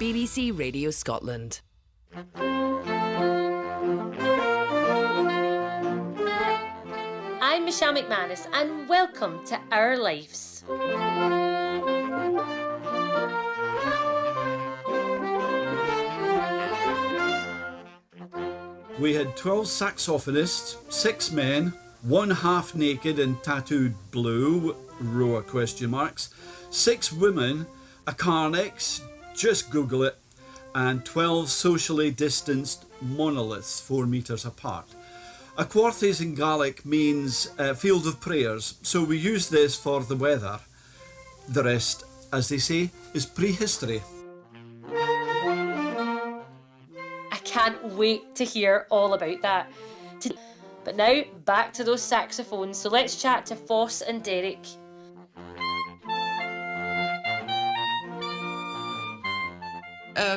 BBC Radio Scotland. I'm Michelle McManus and welcome to Our Lives. We had 12 saxophonists, 6 men, 1 half naked and tattooed blue, row of question marks, 6 women, a Carnex, just Google it, and 12 socially distanced monoliths 4 metres apart. Aquorthies in Gaelic means field of prayers, so we use this for the weather. The rest, as they say, is prehistory. I can't wait to hear all about that. But now, back to those saxophones, so let's chat to Foss and Derek.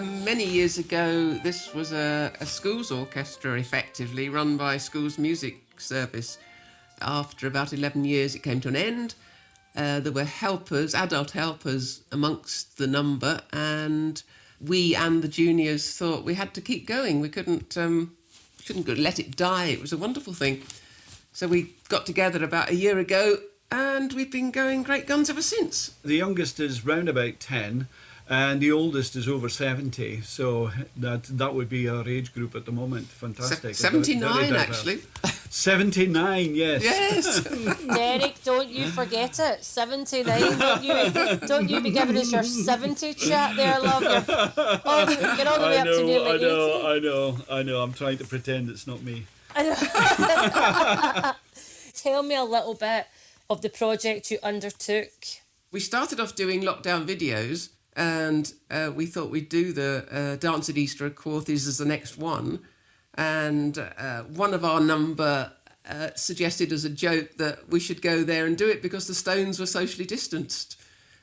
Many years ago, this was a school's orchestra, effectively, run by school's music service. After about 11 years, it came to an end. There were helpers, adult helpers, amongst the number, and we and the juniors thought we had to keep going. We couldn't let it die. It was a wonderful thing. So we got together about a year ago, and we've been going great guns ever since. The youngest is round about 10, and the oldest is over 70, so that would be our age group at the moment. Fantastic. 79, actually. 79, yes. Yes. Derek, don't you forget it. 79. Don't you be giving us your 70 chat there, love. Get all the way up to nearly 80. I know. I'm trying to pretend it's not me. Tell me a little bit of the project you undertook. We started off doing lockdown videos, and we thought we'd do the Dance at Easter Aquorthies as the next one. And one of our number suggested as a joke that we should go there and do it because the Stones were socially distanced.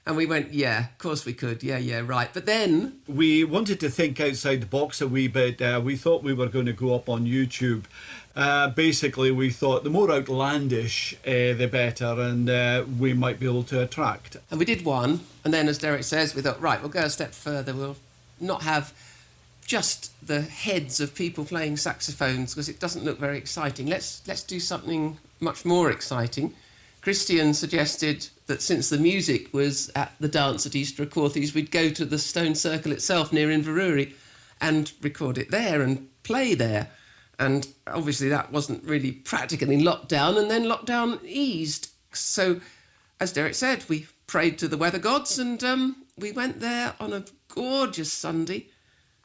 And we went, yeah, of course we could. Yeah, right. But then we wanted to think outside the box a wee bit. We thought we were going to go up on YouTube. Basically, we thought the more outlandish, the better, and we might be able to attract. And we did one. And then, as Derek says, we thought, right, we'll go a step further. We'll not have just the heads of people playing saxophones because it doesn't look very exciting. Let's do something much more exciting. Christian suggested that since the music was at the Dance at Easter Aquorthies, we'd go to the Stone Circle itself near Inverurie and record it there and play there. And obviously that wasn't really practical in lockdown, and then lockdown eased. So, as Derek said, we prayed to the weather gods, and we went there on a gorgeous Sunday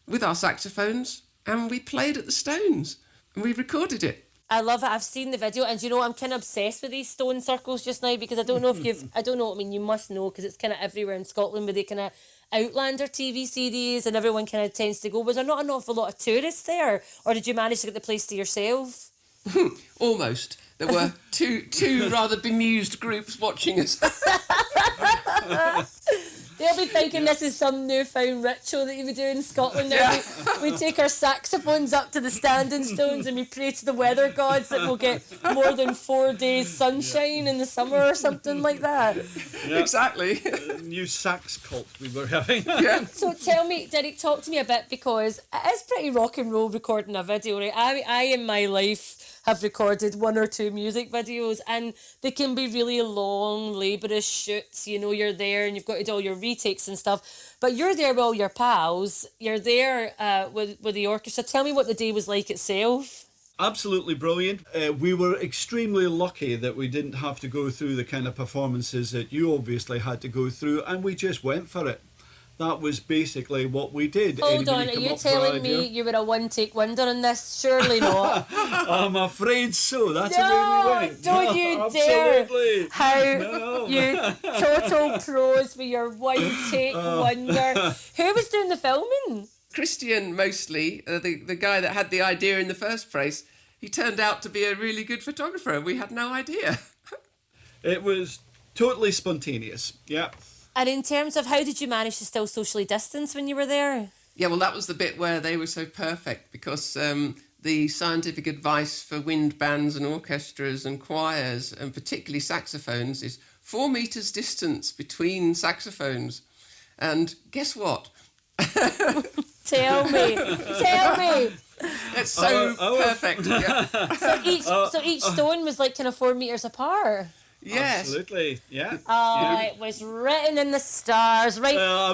with our saxophones, and we played at the Stones, and we recorded it. I love it. I've seen the video, and I'm kind of obsessed with these stone circles just now because I don't know if you must know because it's kind of everywhere in Scotland with the kind of Outlander TV series and everyone kind of tends to go. Was there not an awful lot of tourists there, or did you manage to get the place to yourself? Almost. There were two rather bemused groups watching us. They'll be thinking this is some newfound ritual that you would do in Scotland. Yeah. We take our saxophones up to the standing stones and we pray to the weather gods that we'll get more than 4 days sunshine in the summer or something like that. Yeah. Exactly. New sax cult we were having. Yeah. So tell me, Derek, talk to me a bit because it is pretty rock and roll recording a video, right? I in my life have recorded 1 or 2 music videos and they can be really long, laborious shoots. You're there and you've got to do all your retakes and stuff. But you're there with all your pals. You're there with the orchestra. Tell me what the day was like itself. Absolutely brilliant. We were extremely lucky that we didn't have to go through the kind of performances that you obviously had to go through, and we just went for it. That was basically what we did. Hold on, are you telling me you were a one-take wonder in this? Surely not. I'm afraid so. That's the way we went. Don't you dare. How you total pros with your one-take wonder. Who was doing the filming? Christian, mostly, the guy that had the idea in the first place. He turned out to be a really good photographer. We had no idea. It was totally spontaneous, yeah. And in terms of how did you manage to still socially distance when you were there? Yeah, well, that was the bit where they were so perfect because the scientific advice for wind bands and orchestras and choirs, and particularly saxophones, is 4 meters distance between saxophones. And guess what? Tell me. It's so perfect. Yeah. So each stone was like kind of 4 meters apart. Yes. Absolutely, yeah. Oh, it was written in the stars, right?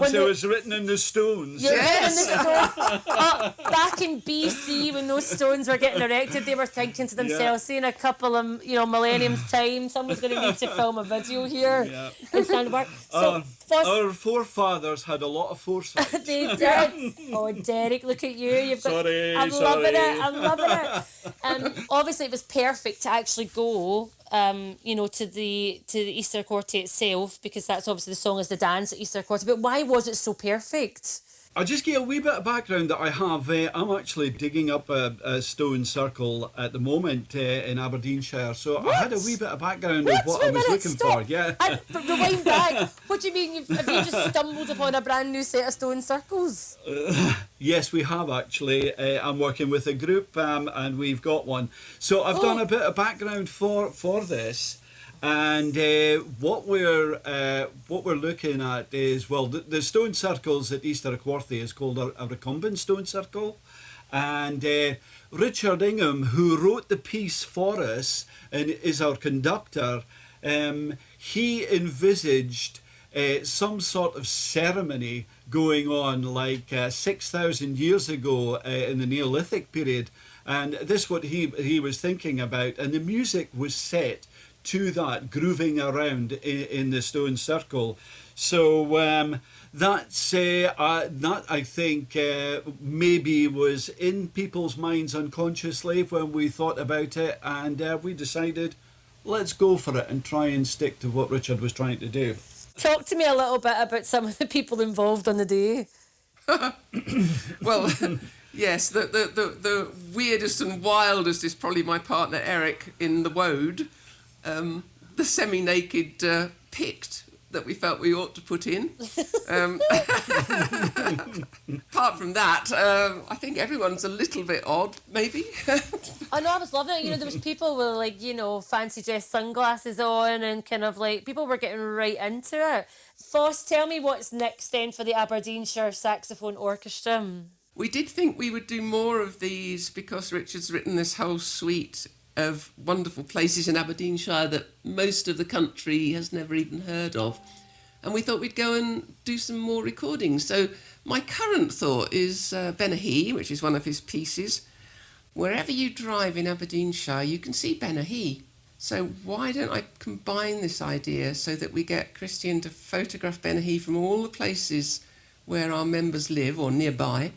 So it's written in the stones. Yeah, Yes. written in the stones. Back in BC, when those stones were getting erected, they were thinking to themselves, see, in a couple of millenniums' time, someone's going to need to film a video here and stand work. So, Our forefathers had a lot of foresight. they did. Oh, Derek, look at you. You've got. Sorry. I'm loving it. Obviously, it was perfect to actually go. To the Easter Aquorthie itself, because that's obviously the song is the dance at Easter Aquorthie. But why was it so perfect? I'll just give a wee bit of background that I have. I'm actually digging up a stone circle at the moment in Aberdeenshire. So I had a wee bit of background of what I was looking for. Yeah. Rewind back. What do you mean? Have you just stumbled upon a brand new set of stone circles? Yes, we have actually. I'm working with a group and we've got one. So I've done a bit of background for this. And what we're looking at is, well, the stone circles at Easter Aquorthie is called a recumbent stone circle, and Richard Ingham, who wrote the piece for us and is our conductor, he envisaged some sort of ceremony going on like 6,000 years ago in the Neolithic period, and this is what he was thinking about, and the music was set to that, grooving around in the stone circle. So that I think maybe was in people's minds unconsciously when we thought about it, and we decided let's go for it and try and stick to what Richard was trying to do. Talk to me a little bit about some of the people involved on the day. Well, yes, the weirdest and wildest is probably my partner Eric in the Woad. The semi-naked pict that we felt we ought to put in. Apart from that, I think everyone's a little bit odd, maybe. I know, I was loving it. There was people with fancy dress sunglasses on, and kind of people were getting right into it. Foss, tell me what's next then for the Aberdeenshire Saxophone Orchestra. We did think we would do more of these because Richard's written this whole suite of wonderful places in Aberdeenshire that most of the country has never even heard of. And we thought we'd go and do some more recordings. So my current thought is Benahee, which is one of his pieces. Wherever you drive in Aberdeenshire, you can see Benahee. So why don't I combine this idea so that we get Christian to photograph Benahee from all the places where our members live or nearby,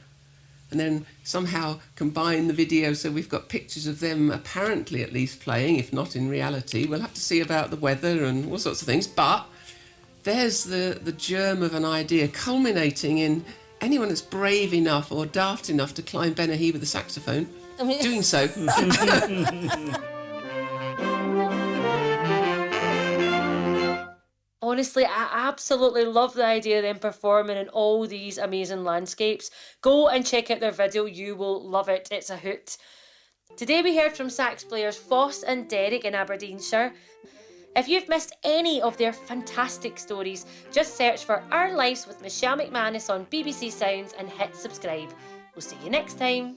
and then somehow combine the video so we've got pictures of them apparently at least playing, if not in reality. We'll have to see about the weather and all sorts of things, but there's the germ of an idea culminating in anyone that's brave enough or daft enough to climb Benahee with a saxophone, doing so. Honestly, I absolutely love the idea of them performing in all these amazing landscapes. Go and check out their video, you will love it. It's a hoot. Today we heard from sax players Foss and Derek in Aberdeenshire. If you've missed any of their fantastic stories, just search for Our Lives with Michelle McManus on BBC Sounds and hit subscribe. We'll see you next time.